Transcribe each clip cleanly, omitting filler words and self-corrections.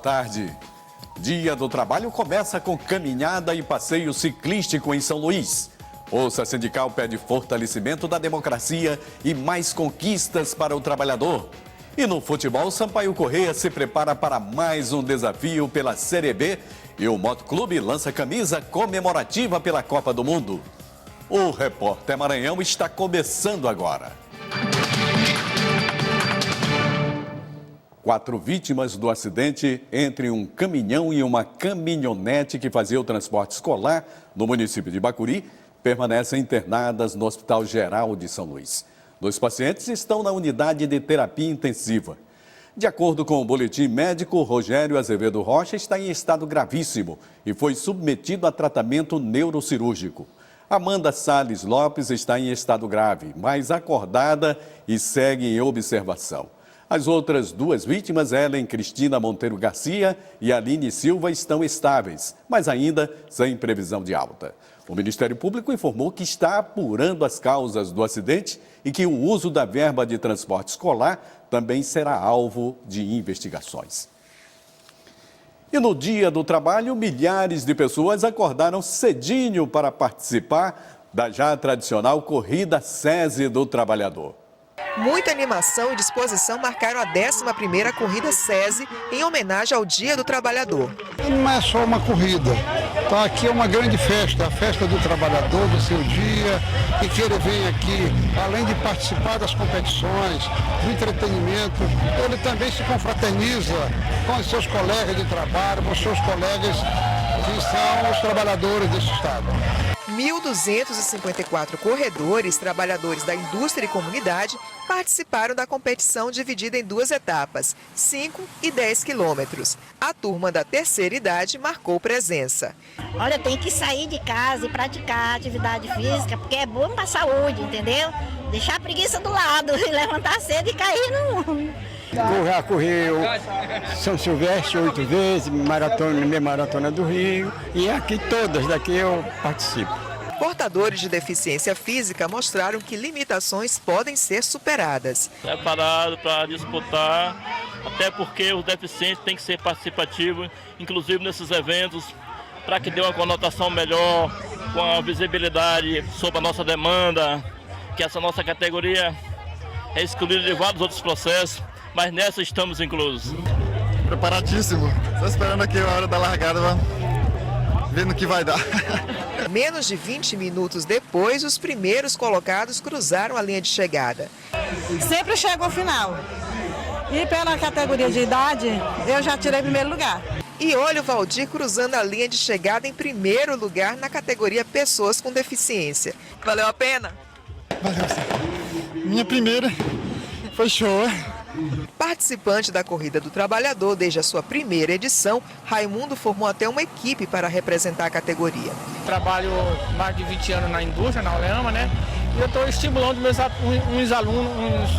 tarde. Dia do Trabalho começa com caminhada e passeio ciclístico em São Luís. Força Sindical pede fortalecimento da democracia e mais conquistas para o trabalhador. E no futebol, Sampaio Corrêa se prepara para mais um desafio pela Série B e o Motoclube lança camisa comemorativa pela Copa do Mundo. O Repórter Maranhão está começando agora. 4 vítimas do acidente entre um caminhão e uma caminhonete que fazia o transporte escolar no município de Bacuri permanecem internadas no Hospital Geral de São Luís. 2 pacientes estão na unidade de terapia intensiva. De acordo com o boletim médico, Rogério Azevedo Rocha está em estado gravíssimo e foi submetido a tratamento neurocirúrgico. Amanda Salles Lopes está em estado grave, mas acordada e segue em observação. As outras 2 vítimas, Ellen Cristina Monteiro Garcia e Aline Silva, estão estáveis, mas ainda sem previsão de alta. O Ministério Público informou que está apurando as causas do acidente e que o uso da verba de transporte escolar também será alvo de investigações. E no Dia do Trabalho, milhares de pessoas acordaram cedinho para participar da já tradicional Corrida SESI do Trabalhador. Muita animação e disposição marcaram a 11ª Corrida SESI em homenagem ao Dia do Trabalhador. Não é só uma corrida, tá? Aqui é uma grande festa, a festa do trabalhador, do seu dia, e que ele vem aqui, além de participar das competições, do entretenimento, ele também se confraterniza com os seus colegas de trabalho, com os seus colegas que são os trabalhadores desse estado. 1.254 corredores, trabalhadores da indústria e comunidade, participaram da competição dividida em 2 etapas, 5 e 10 quilômetros. A turma da terceira idade marcou presença. Olha, tem que sair de casa e praticar atividade física, porque é bom para a saúde, entendeu? Deixar a preguiça do lado e levantar cedo e cair no... Já corri São Silvestre 8 vezes, meia maratona do Rio, e aqui todas daqui eu participo. Portadores de deficiência física mostraram que limitações podem ser superadas. Preparado para disputar, até porque os deficientes têm que ser participativos, inclusive nesses eventos, para que dê uma conotação melhor, com a visibilidade sobre a nossa demanda, que essa nossa categoria é excluída de vários outros processos, mas nessa estamos inclusos. Preparadíssimo, só esperando aqui a hora da largada, vendo o que vai dar. Menos de 20 minutos depois, os primeiros colocados cruzaram a linha de chegada. Sempre chego ao final. E pela categoria de idade, eu já tirei primeiro lugar. E olha o Valdir cruzando a linha de chegada em primeiro lugar na categoria Pessoas com Deficiência. Valeu a pena? Valeu, sim. Minha primeira foi show. Participante da Corrida do Trabalhador desde a sua primeira edição, Raimundo formou até uma equipe para representar a categoria. Trabalho mais de 20 anos na indústria, na Olema, né? E eu estou estimulando uns alunos,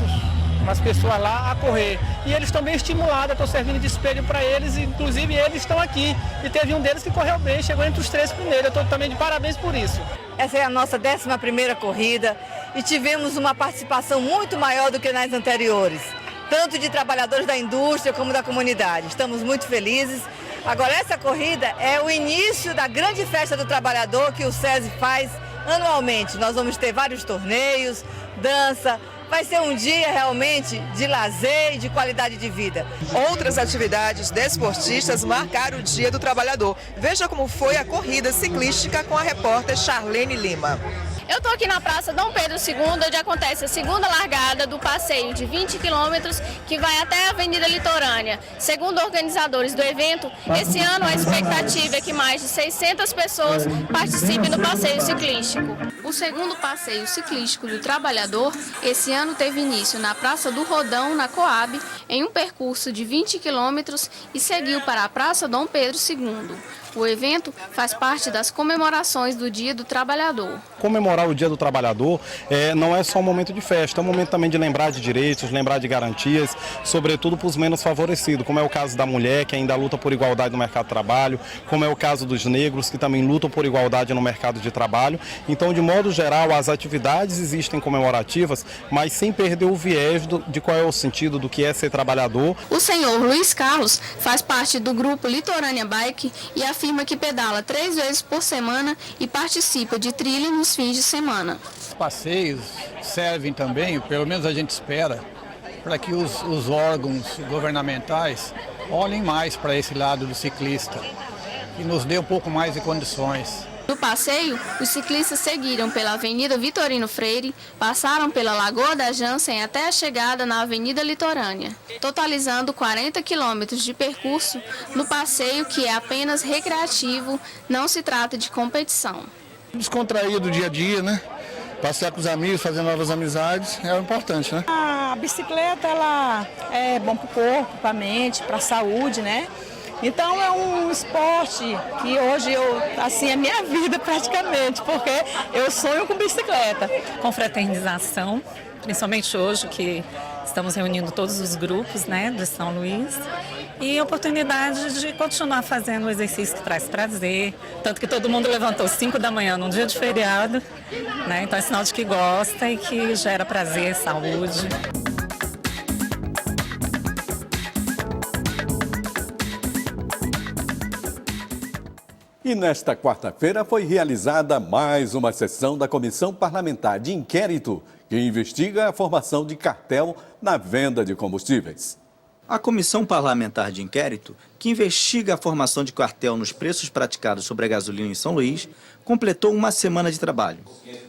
umas pessoas lá a correr. E eles estão bem estimulados, eu estou servindo de espelho para eles, inclusive eles estão aqui. E teve um deles que correu bem, chegou entre os 3 primeiros. Eu estou também de parabéns por isso. Essa é a nossa 11ª corrida e tivemos uma participação muito maior do que nas anteriores, tanto de trabalhadores da indústria como da comunidade. Estamos muito felizes. Agora, essa corrida é o início da grande festa do trabalhador que o SESI faz anualmente. Nós vamos ter vários torneios, dança. Vai ser um dia realmente de lazer e de qualidade de vida. Outras atividades desportistas marcaram o Dia do Trabalhador. Veja como foi a corrida ciclística com a repórter Charlene Lima. Eu estou aqui na Praça Dom Pedro II, onde acontece a segunda largada do passeio de 20 quilômetros que vai até a Avenida Litorânea. Segundo organizadores do evento, esse ano a expectativa é que mais de 600 pessoas participem do passeio ciclístico. O segundo passeio ciclístico do trabalhador, esse ano teve início na Praça do Rodão, na Coab, em um percurso de 20 quilômetros e seguiu para a Praça Dom Pedro II. O evento faz parte das comemorações do Dia do Trabalhador. Comemorar o Dia do Trabalhador não é só um momento de festa, é um momento também de lembrar de direitos, lembrar de garantias, sobretudo para os menos favorecidos, como é o caso da mulher, que ainda luta por igualdade no mercado de trabalho, como é o caso dos negros, que também lutam por igualdade no mercado de trabalho. Então, de modo geral, as atividades existem comemorativas, mas sem perder o viés de qual é o sentido do que é ser trabalhador. O senhor Luiz Carlos faz parte do grupo Litorânea Bike e afirma que pedala 3 vezes por semana e participa de trilha nos fins de semana. Os passeios servem também, pelo menos a gente espera, para que os órgãos governamentais olhem mais para esse lado do ciclista e nos dê um pouco mais de condições. No passeio, os ciclistas seguiram pela Avenida Vitorino Freire, passaram pela Lagoa da Jansen até a chegada na Avenida Litorânea, totalizando 40 quilômetros de percurso no passeio que é apenas recreativo, não se trata de competição. Descontrair do dia a dia, né? Passear com os amigos, fazer novas amizades, é importante, né? A bicicleta, ela é bom para o corpo, para a mente, para a saúde, né? Então é um esporte que hoje é minha vida praticamente, porque eu sonho com bicicleta. Confraternização, principalmente hoje que estamos reunindo todos os grupos, né, de São Luís. E oportunidade de continuar fazendo o exercício que traz prazer. Tanto que todo mundo levantou 5 da manhã num dia de feriado, né? Então é sinal de que gosta e que gera prazer, saúde. E nesta quarta-feira foi realizada mais uma sessão da Comissão Parlamentar de Inquérito, que investiga a formação de cartel na venda de combustíveis. A Comissão Parlamentar de Inquérito, que investiga a formação de cartel nos preços praticados sobre a gasolina em São Luís, completou uma semana de trabalho.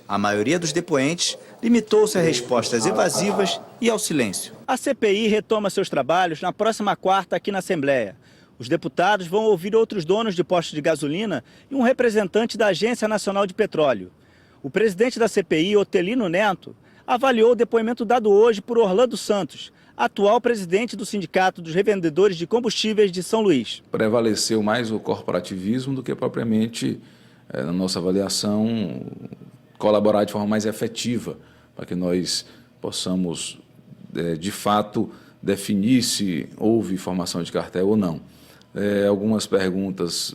A maioria dos depoentes limitou-se a respostas evasivas e ao silêncio. A CPI retoma seus trabalhos na próxima quarta aqui na Assembleia. Os deputados vão ouvir outros donos de postos de gasolina e um representante da Agência Nacional de Petróleo. O presidente da CPI, Otelino Neto, avaliou o depoimento dado hoje por Orlando Santos, atual presidente do Sindicato dos Revendedores de Combustíveis de São Luís. Prevaleceu mais o corporativismo do que propriamente, na nossa avaliação, colaborar de forma mais efetiva para que nós possamos, de fato, definir se houve formação de cartel ou não. Algumas perguntas,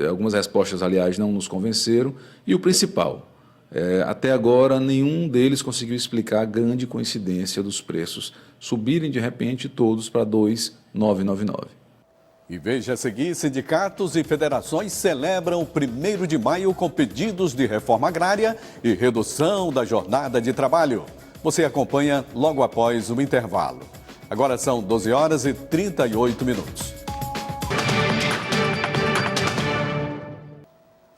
algumas respostas, aliás, não nos convenceram. E o principal, até agora, nenhum deles conseguiu explicar a grande coincidência dos preços subirem de repente todos para 2.999. E veja a seguir, sindicatos e federações celebram o 1º de maio com pedidos de reforma agrária e redução da jornada de trabalho. Você acompanha logo após o intervalo. Agora são 12h38.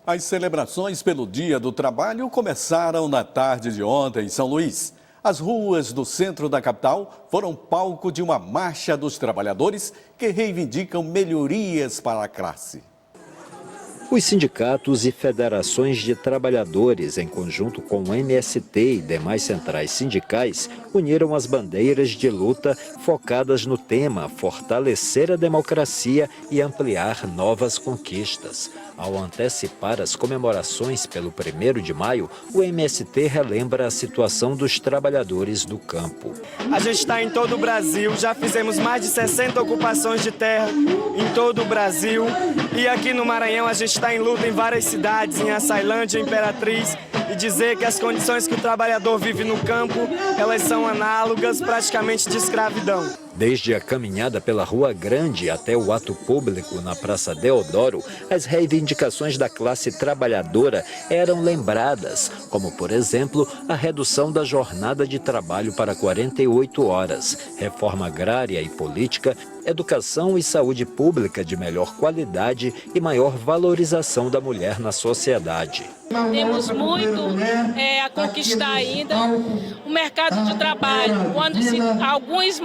As celebrações pelo Dia do Trabalho começaram na tarde de ontem em São Luís. As ruas do centro da capital foram palco de uma marcha dos trabalhadores que reivindicam melhorias para a classe. Os sindicatos e federações de trabalhadores, em conjunto com o MST e demais centrais sindicais, uniram as bandeiras de luta focadas no tema fortalecer a democracia e ampliar novas conquistas. Ao antecipar as comemorações pelo 1º de maio, o MST relembra a situação dos trabalhadores do campo. A gente está em todo o Brasil, já fizemos mais de 60 ocupações de terra em todo o Brasil. E aqui no Maranhão a gente está em luta em várias cidades, em Açailândia, Imperatriz, e dizer que as condições que o trabalhador vive no campo, elas são análogas praticamente de escravidão. Desde a caminhada pela Rua Grande até o ato público na Praça Deodoro, as reivindicações da classe trabalhadora eram lembradas, como, por exemplo, a redução da jornada de trabalho para 48 horas, reforma agrária e política, educação e saúde pública de melhor qualidade e maior valorização da mulher na sociedade. Temos muito a conquistar ainda. O mercado de trabalho, quando algumas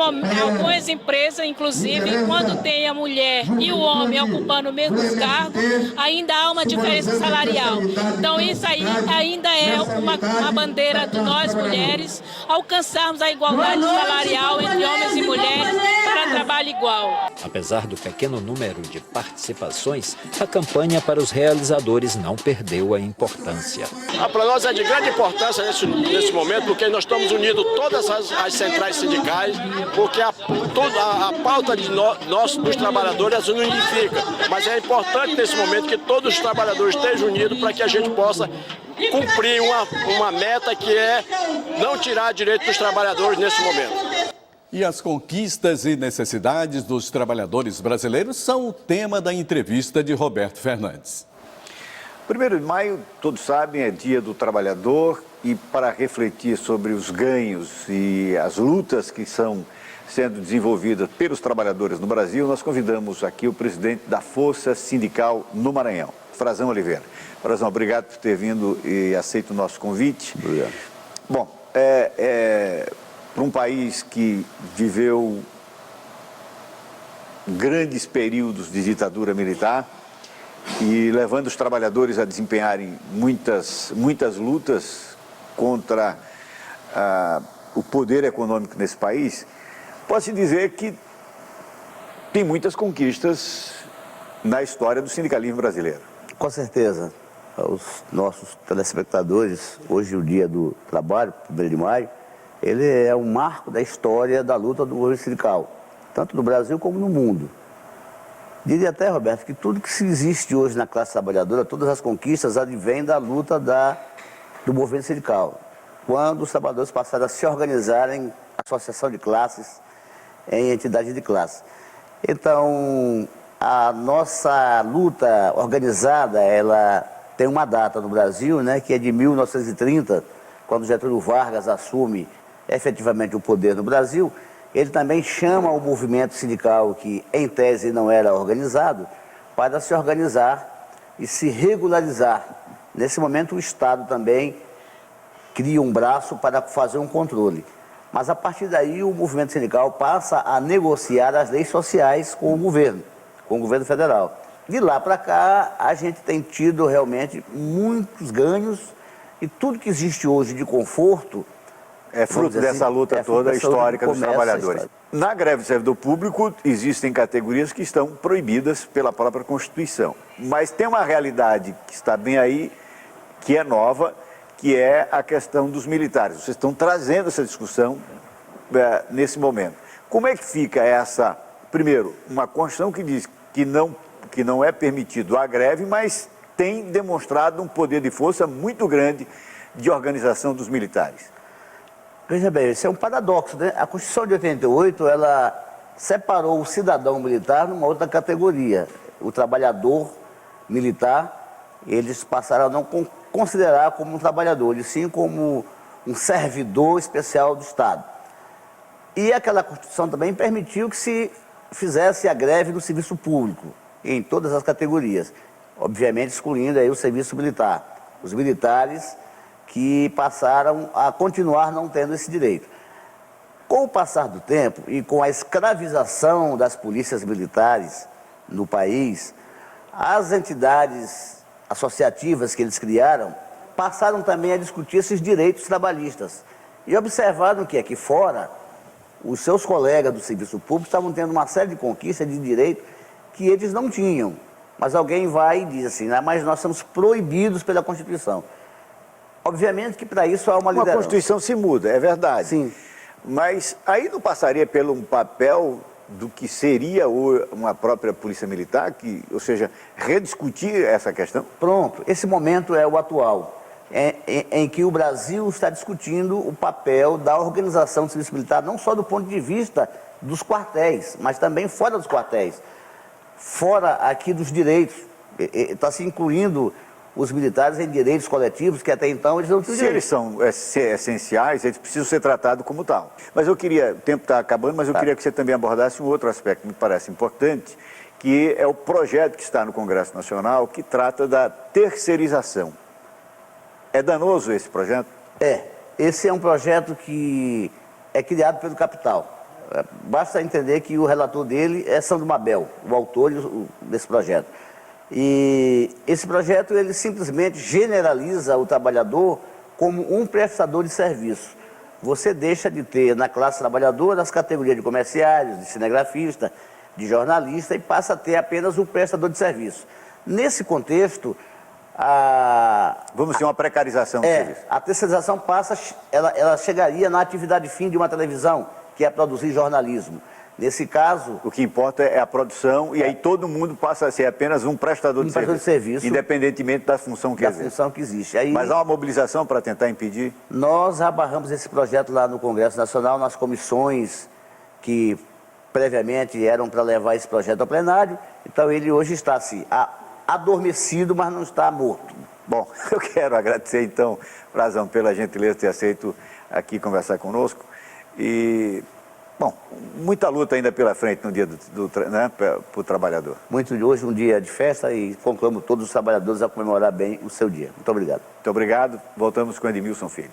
empresas, inclusive, quando tem a mulher e o homem ocupando o mesmo cargo, ainda há uma diferença salarial. Então isso aí ainda é uma bandeira de nós mulheres alcançarmos a igualdade salarial entre homens e mulheres para trabalho igual. Apesar do pequeno número de participações, a campanha para os realizadores não perdeu a importância. Para nós é de grande importância nesse momento, porque nós estamos unindo todas as centrais sindicais, porque a pauta dos trabalhadores as unifica. Mas é importante nesse momento que todos os trabalhadores estejam unidos para que a gente possa cumprir uma meta que é não tirar direito dos trabalhadores nesse momento. E as conquistas e necessidades dos trabalhadores brasileiros são o tema da entrevista de Roberto Fernandes. 1º de maio, todos sabem, é Dia do Trabalhador, e para refletir sobre os ganhos e as lutas que são sendo desenvolvidas pelos trabalhadores no Brasil, nós convidamos aqui o presidente da Força Sindical no Maranhão, Frazão Oliveira. Frazão, obrigado por ter vindo e aceito o nosso convite. Obrigado. Bom, para um país que viveu grandes períodos de ditadura militar e levando os trabalhadores a desempenharem muitas lutas contra o poder econômico nesse país, posso dizer que tem muitas conquistas na história do sindicalismo brasileiro. Com certeza. Os nossos telespectadores, hoje o Dia do Trabalho, 1º de maio, ele é um marco da história da luta do movimento sindical, tanto no Brasil como no mundo. Diria até, Roberto, que tudo que existe hoje na classe trabalhadora, todas as conquistas, advêm da luta do movimento sindical. Quando os trabalhadores passaram a se organizar em associação de classes, em entidade de classe. Então, a nossa luta organizada, ela tem uma data no Brasil, né, que é de 1930, quando Getúlio Vargas assume efetivamente o poder no Brasil. Ele também chama o movimento sindical, que em tese não era organizado, para se organizar e se regularizar. Nesse momento o Estado também cria um braço para fazer um controle. Mas a partir daí o movimento sindical passa a negociar as leis sociais com o governo federal. De lá para cá, a gente tem tido realmente muitos ganhos e tudo que existe hoje de conforto é fruto dessa luta toda histórica dos trabalhadores. Na greve do servidor público, existem categorias que estão proibidas pela própria Constituição. Mas tem uma realidade que está bem aí, que é nova, que é a questão dos militares. Vocês estão trazendo essa discussão nesse momento. Como é que fica essa, primeiro, uma Constituição que diz que não é permitido a greve, mas tem demonstrado um poder de força muito grande de organização dos militares? Veja bem, isso é um paradoxo, né? A Constituição de 88, ela separou o cidadão militar numa outra categoria. O trabalhador militar, eles passaram a não considerar como um trabalhador, e sim como um servidor especial do Estado. E aquela Constituição também permitiu que se fizesse a greve no serviço público, em todas as categorias, obviamente excluindo aí o serviço militar. Os militares que passaram a continuar não tendo esse direito. Com o passar do tempo e com a escravização das polícias militares no país, as entidades associativas que eles criaram passaram também a discutir esses direitos trabalhistas. E observaram que aqui fora, os seus colegas do serviço público estavam tendo uma série de conquistas de direito que eles não tinham. Mas alguém vai e diz assim, mas nós somos proibidos pela Constituição. Obviamente que para isso há uma liderança. A Constituição se muda, é verdade. Sim. Mas aí não passaria pelo um papel do que seria uma própria polícia militar, ou seja, rediscutir essa questão? Pronto, esse momento é o atual, em que o Brasil está discutindo o papel da organização do serviço militar, não só do ponto de vista dos quartéis, mas também fora dos quartéis, fora aqui dos direitos. Está se incluindo os militares em direitos coletivos que até então eles não tinham direito. Se eles são essenciais, eles precisam ser tratados como tal. Mas eu queria, o tempo está acabando, mas eu queria que você também abordasse um outro aspecto que me parece importante, que é o projeto que está no Congresso Nacional, que trata da terceirização. É danoso esse projeto? Esse é um projeto que é criado pelo capital. Basta entender que o relator dele é Sandro Mabel, o autor desse projeto. E esse projeto, ele simplesmente generaliza o trabalhador como um prestador de serviço. você deixa de ter na classe trabalhadora as categorias de comerciários, de cinegrafista, de jornalista e passa a ter apenas o prestador de serviço. Nesse contexto, vamos ter uma precarização do serviço. A terceirização ela chegaria na atividade fim de uma televisão, que é produzir jornalismo. Nesse caso... O que importa é a produção e aí todo mundo passa a ser apenas um prestador de serviço. Independentemente da função que existe. Aí, mas há uma mobilização para tentar impedir? Nós abarramos esse projeto lá no Congresso Nacional, nas comissões que previamente eram para levar esse projeto ao plenário. Então ele hoje está assim, adormecido, mas não está morto. Bom, eu quero agradecer então, Frazão, pela gentileza de ter aceito aqui conversar conosco. E, bom, muita luta ainda pela frente no dia né, para o trabalhador. Hoje um dia de festa e conclamo todos os trabalhadores a comemorar bem o seu dia. Muito obrigado. Muito obrigado. Voltamos com Edmilson Filho.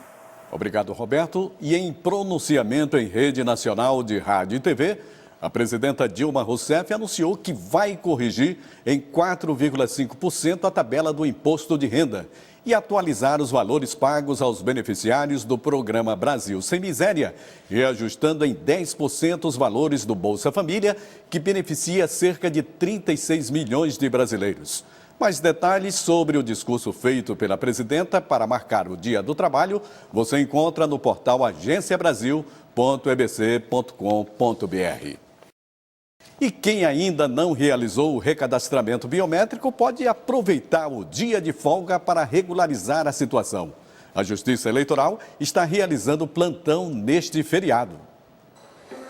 Obrigado, Roberto. E em pronunciamento em rede nacional de rádio e TV, a presidenta Dilma Rousseff anunciou que vai corrigir em 4,5% a tabela do imposto de renda e atualizar os valores pagos aos beneficiários do programa Brasil Sem Miséria, reajustando em 10% os valores do Bolsa Família, que beneficia cerca de 36 milhões de brasileiros. Mais detalhes sobre o discurso feito pela presidenta para marcar o Dia do Trabalho, você encontra no portal agenciabrasil.ebc.com.br. E quem ainda não realizou o recadastramento biométrico pode aproveitar o dia de folga para regularizar a situação. A Justiça Eleitoral está realizando plantão neste feriado.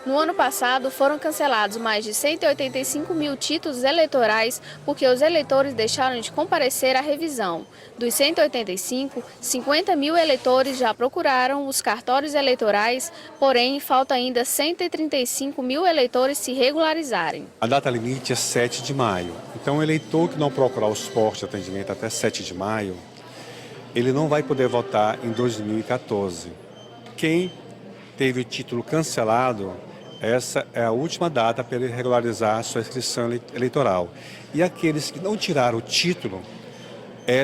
No ano passado, foram cancelados mais de 185 mil títulos eleitorais porque os eleitores deixaram de comparecer à revisão. Dos 185, 50 mil eleitores já procuraram os cartórios eleitorais, porém, falta ainda 135 mil eleitores se regularizarem. A data limite é 7 de maio. Então, o eleitor que não procurar os postos de atendimento até 7 de maio, ele não vai poder votar em 2014. Quem teve o título cancelado, essa é a última data para ele regularizar a sua inscrição eleitoral. E aqueles que não tiraram o título,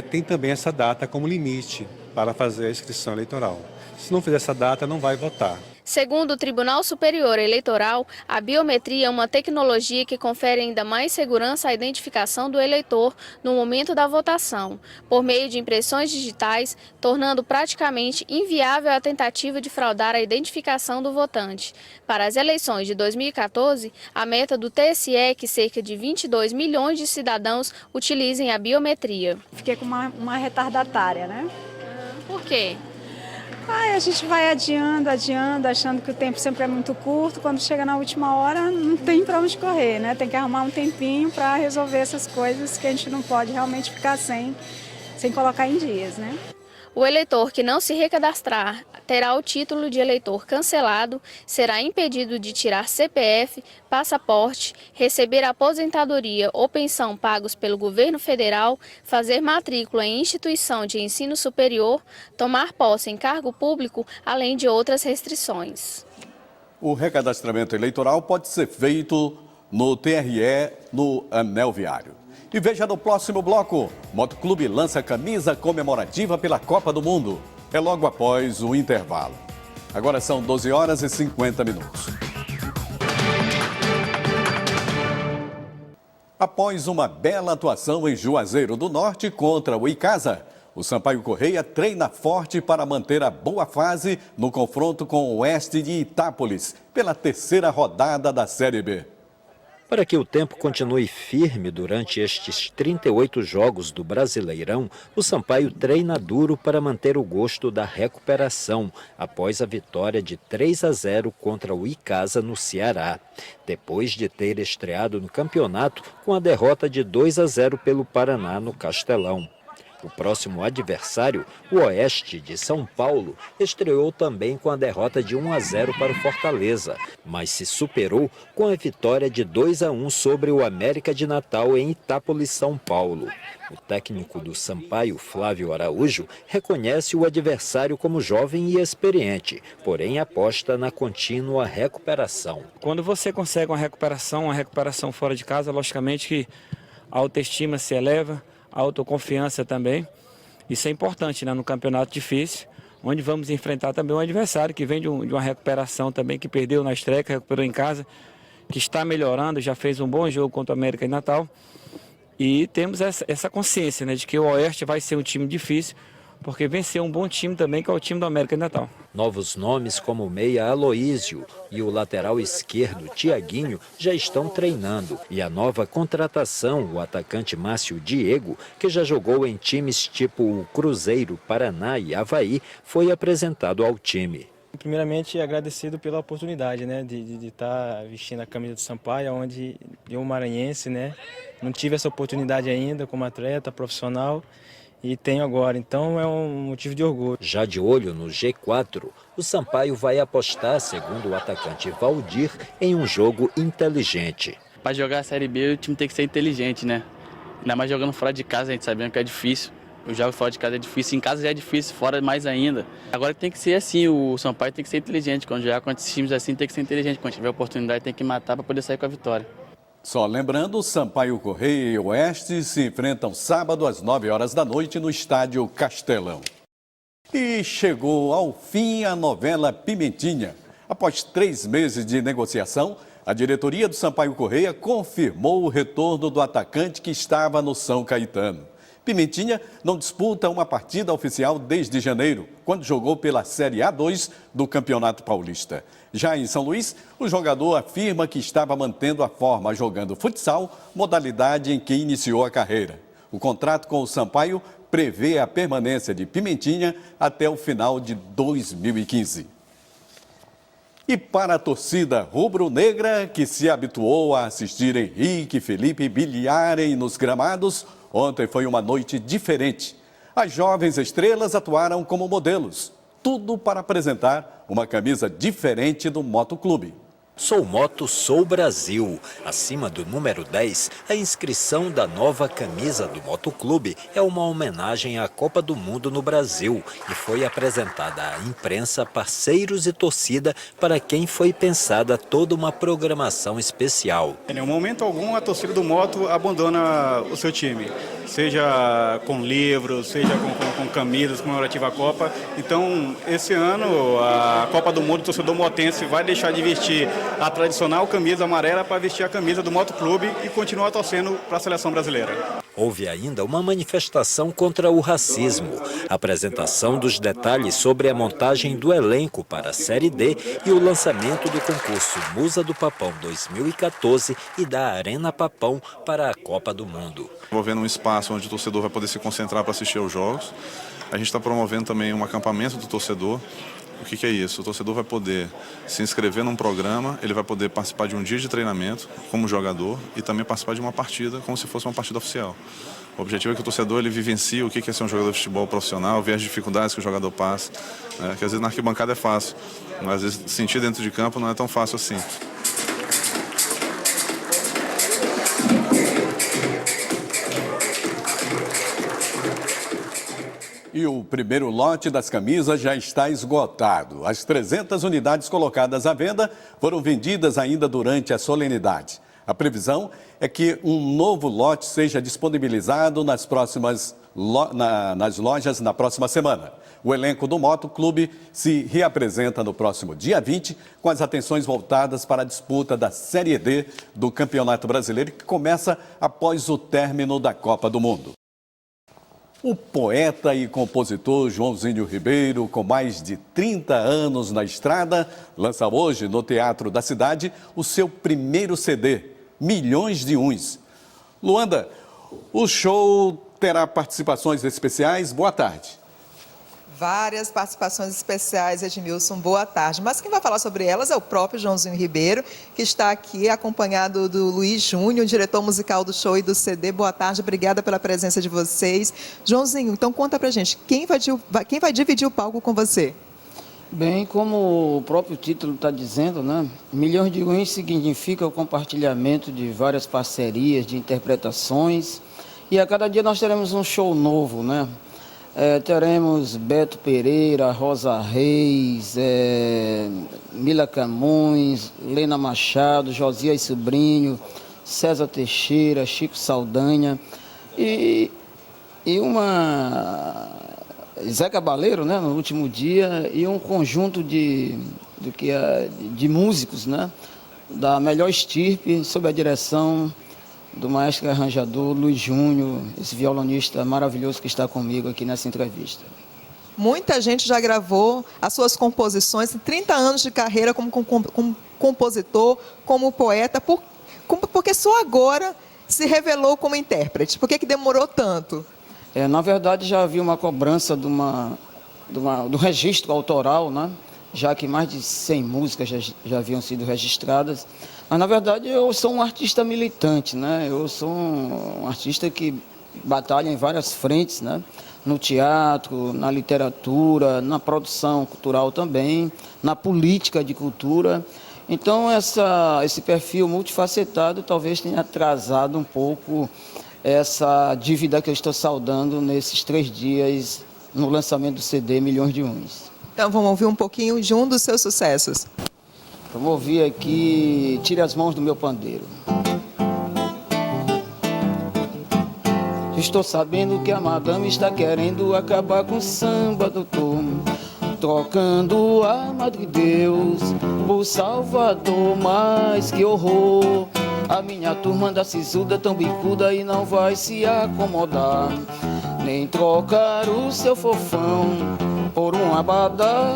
tem também essa data como limite para fazer a inscrição eleitoral. Se não fizer essa data, não vai votar. Segundo o Tribunal Superior Eleitoral, a biometria é uma tecnologia que confere ainda mais segurança à identificação do eleitor no momento da votação, por meio de impressões digitais, tornando praticamente inviável a tentativa de fraudar a identificação do votante. Para as eleições de 2014, a meta do TSE é que cerca de 22 milhões de cidadãos utilizem a biometria. Fiquei com uma retardatária, né? Por quê? A gente vai adiando, achando que o tempo sempre é muito curto. Quando chega na última hora, não tem para onde correr, né? Tem que arrumar um tempinho para resolver essas coisas que a gente não pode realmente ficar sem colocar em dias, né? O eleitor que não se recadastrar terá o título de eleitor cancelado, será impedido de tirar CPF, passaporte, receber aposentadoria ou pensão pagos pelo governo federal, fazer matrícula em instituição de ensino superior, tomar posse em cargo público, além de outras restrições. O recadastramento eleitoral pode ser feito no TRE, no Anel Viário. E veja no próximo bloco, Motoclube lança camisa comemorativa pela Copa do Mundo. É logo após o intervalo. Agora são 12 horas e 50 minutos. Após uma bela atuação em Juazeiro do Norte contra o Icasa, o Sampaio Correia treina forte para manter a boa fase no confronto com o Oeste de Itápolis, pela terceira rodada da Série B. Para que o tempo continue firme durante estes 38 jogos do Brasileirão, o Sampaio treina duro para manter o gosto da recuperação, após a vitória de 3-0 contra o Icasa no Ceará, depois de ter estreado no campeonato com a derrota de 2-0 pelo Paraná no Castelão. O próximo adversário, o Oeste de São Paulo, estreou também com a derrota de 1-0 para o Fortaleza, mas se superou com a vitória de 2-1 sobre o América de Natal em Itápolis, São Paulo. O técnico do Sampaio, Flávio Araújo, reconhece o adversário como jovem e experiente, porém aposta na contínua recuperação. Quando você consegue uma recuperação fora de casa, logicamente que a autoestima se eleva, a autoconfiança também. Isso é importante, né? No campeonato difícil, onde vamos enfrentar também um adversário que vem de uma recuperação também, que perdeu na estreia, que recuperou em casa, que está melhorando, já fez um bom jogo contra o América em Natal. E temos essa consciência, né, de que o Oeste vai ser um time difícil, porque venceu um bom time também, que é o time do América de Natal. Novos nomes como o meia Aloísio e o lateral esquerdo Tiaguinho já estão treinando. E a nova contratação, o atacante Márcio Diego, que já jogou em times tipo o Cruzeiro, Paraná e Avaí, foi apresentado ao time. Primeiramente, agradecido pela oportunidade, né, de estar vestindo a camisa do Sampaio, onde eu, maranhense, né, não tive essa oportunidade ainda como atleta profissional. E tenho agora, então é um motivo de orgulho. Já de olho no G4, o Sampaio vai apostar, segundo o atacante Valdir, em um jogo inteligente. Para jogar a Série B, o time tem que ser inteligente, né? Ainda mais jogando fora de casa, a gente sabendo que é difícil. O jogo fora de casa é difícil, em casa já é difícil, fora mais ainda. Agora tem que ser assim, o Sampaio tem que ser inteligente. Quando jogar contra esses times assim, tem que ser inteligente. Quando tiver oportunidade, tem que matar para poder sair com a vitória. Só lembrando, Sampaio Correia e Oeste se enfrentam sábado às 9 horas da noite no estádio Castelão. E chegou ao fim a novela Pimentinha. Após 3 meses de negociação, a diretoria do Sampaio Correia confirmou o retorno do atacante que estava no São Caetano. Pimentinha não disputa uma partida oficial desde janeiro, quando jogou pela Série A2 do Campeonato Paulista. Já em São Luís, o jogador afirma que estava mantendo a forma jogando futsal, modalidade em que iniciou a carreira. O contrato com o Sampaio prevê a permanência de Pimentinha até o final de 2015. E para a torcida rubro-negra, que se habituou a assistir Henrique e Felipe brilharem nos gramados, ontem foi uma noite diferente. As jovens estrelas atuaram como modelos, tudo para apresentar uma camisa diferente do Motoclube. Sou Moto, sou Brasil. Acima do número 10, a inscrição da nova camisa do Motoclube é uma homenagem à Copa do Mundo no Brasil e foi apresentada à imprensa, parceiros e torcida, para quem foi pensada toda uma programação especial. Em nenhum momento algum a torcida do Moto abandona o seu time, seja com livros, seja com camisas comemorativas à Copa. Então, esse ano, a Copa do Mundo, o torcedor motense vai deixar de vestir a tradicional camisa amarela para vestir a camisa do Motoclube e continuar torcendo para a seleção brasileira. Houve ainda uma manifestação contra o racismo, apresentação dos detalhes sobre a montagem do elenco para a Série D e o lançamento do concurso Musa do Papão 2014 e da Arena Papão para a Copa do Mundo. Envolvendo um espaço onde o torcedor vai poder se concentrar para assistir aos jogos. A gente está promovendo também um acampamento do torcedor. O que é isso? O torcedor vai poder se inscrever num programa, ele vai poder participar de um dia de treinamento como jogador e também participar de uma partida como se fosse uma partida oficial. O objetivo é que o torcedor ele vivencie o que é ser um jogador de futebol profissional, ver as dificuldades que o jogador passa, né? Que às vezes na arquibancada é fácil, mas às vezes sentir dentro de campo não é tão fácil assim. E o primeiro lote das camisas já está esgotado. As 300 unidades colocadas à venda foram vendidas ainda durante a solenidade. A previsão é que um novo lote seja disponibilizado nas lojas na próxima semana. O elenco do Motoclube se reapresenta no próximo dia 20, com as atenções voltadas para a disputa da Série D do Campeonato Brasileiro, que começa após o término da Copa do Mundo. O poeta e compositor Joãozinho Ribeiro, com mais de 30 anos na estrada, lança hoje no Teatro da Cidade o seu primeiro CD, Milhões de Uns. Luanda, o show terá participações especiais. Boa tarde. Várias participações especiais, Edmilson, boa tarde. Mas quem vai falar sobre elas é o próprio Joãozinho Ribeiro, que está aqui acompanhado do Luiz Júnior, diretor musical do show e do CD. Boa tarde, obrigada pela presença de vocês. Joãozinho, então conta pra gente, quem vai dividir o palco com você? Bem, como o próprio título está dizendo, né? Milhões de Uns significa o compartilhamento de várias parcerias, de interpretações. E a cada dia nós teremos um show novo, né? Teremos Beto Pereira, Rosa Reis, Mila Camões, Lena Machado, Josias Sobrinho, César Teixeira, Chico Saldanha e Zé Cabaleiro, né, no último dia, e um conjunto de músicos, né, da melhor estirpe, sob a direção do maestro arranjador Luiz Júnior, esse violonista maravilhoso que está comigo aqui nessa entrevista. Muita gente já gravou as suas composições, 30 anos de carreira como compositor, como poeta, porque só agora se revelou como intérprete. Por que demorou tanto? Na verdade, já havia uma cobrança do registro autoral, né? Já que mais de 100 músicas já haviam sido registradas. Mas, na verdade, eu sou um artista militante, né? Eu sou um artista que batalha em várias frentes, né? No teatro, na literatura, na produção cultural também, na política de cultura. Então, esse perfil multifacetado talvez tenha atrasado um pouco essa dívida que eu estou saldando nesses 3 dias no lançamento do CD Milhões de Uns. Então vamos ouvir um pouquinho de um dos seus sucessos. Vamos ouvir aqui Tire as Mãos do Meu Pandeiro. Estou sabendo que a madame está querendo acabar com o samba, doutor, trocando a Madre Deus por Salvador, mas que horror. A minha turma anda sisuda, tão bicuda e não vai se acomodar, nem trocar o seu fofão por um abadá.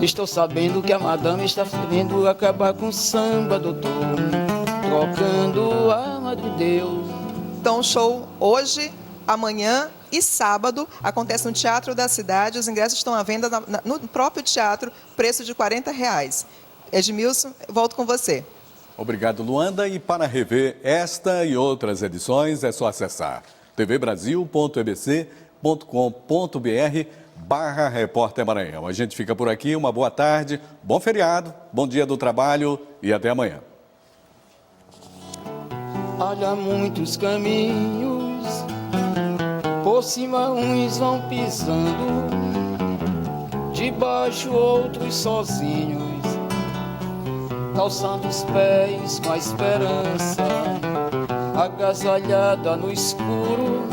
Estou sabendo que a madame está querendo acabar com o samba, doutor, trocando a Madre Deus. Então, show hoje, amanhã e sábado acontece no Teatro da Cidade. Os ingressos estão à venda no próprio teatro, preço de R$40. Edmilson, volto com você. Obrigado, Luanda. E para rever esta e outras edições é só acessar tvbrasil.ebc.com.br/Repórter Maranhão. A gente fica por aqui, uma boa tarde, bom feriado, bom dia do trabalho e até amanhã. Olha muitos caminhos, por cima uns vão pisando, debaixo outros sozinhos, calçando os pés com a esperança, agasalhada no escuro,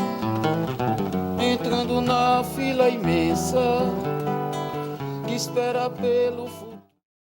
entrando na fila imensa que espera pelo futuro.